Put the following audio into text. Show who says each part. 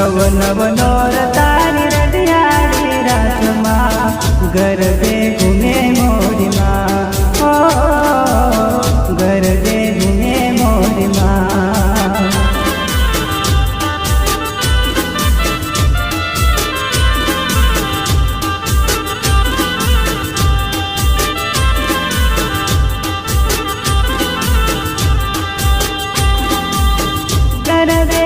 Speaker 1: नव नव नौर तारी रडियाड़ी रात माँ गरबे घूमे मोरी माँ ओ गरबे घूमे मोरी माँ गरबे